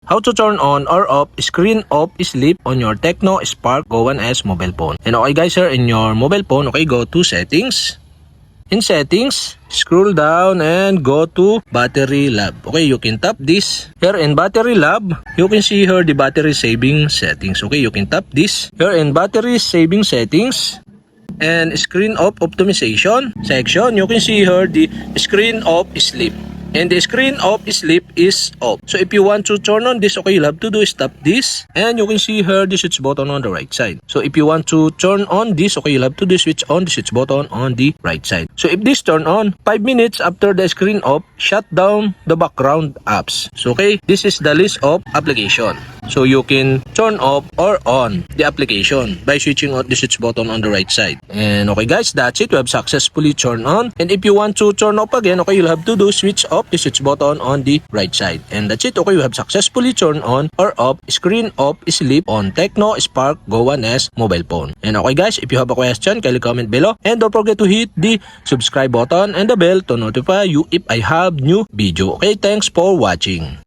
How to turn on or off screen off sleep on your Tecno Spark Go 1S mobile phone. And okay guys, here in your mobile phone, okay, go to settings. In settings, scroll down and go to battery lab. Okay, you can tap this. Here in battery lab, you can see here the battery saving settings. Okay, you can tap this. Here in battery saving settings and screen off optimization section, you can see here the screen off sleep. And the screen off sleep is off. So if you want to turn on this, okay, you'll have to do is tap this. And you can see here the switch button on the right side. So if you want to turn on this, okay, you'll have to do switch on the switch button on the right side. So if this turn on, 5 minutes after the screen off, shut down the background apps. So okay, this is the list of application. So you can turn off or on the application by switching on the switch button on the right side. And okay guys, that's it. We have successfully turned on. And if you want to turn off again, okay, you'll have to do switch off the switch button on the right side. And that's it. Okay, we have successfully turned on or off screen off sleep on Tecno Spark Go 1S mobile phone. And okay guys, if you have a question, kindly comment below. And don't forget to hit the subscribe button and the bell to notify you if I have new video. Okay, thanks for watching.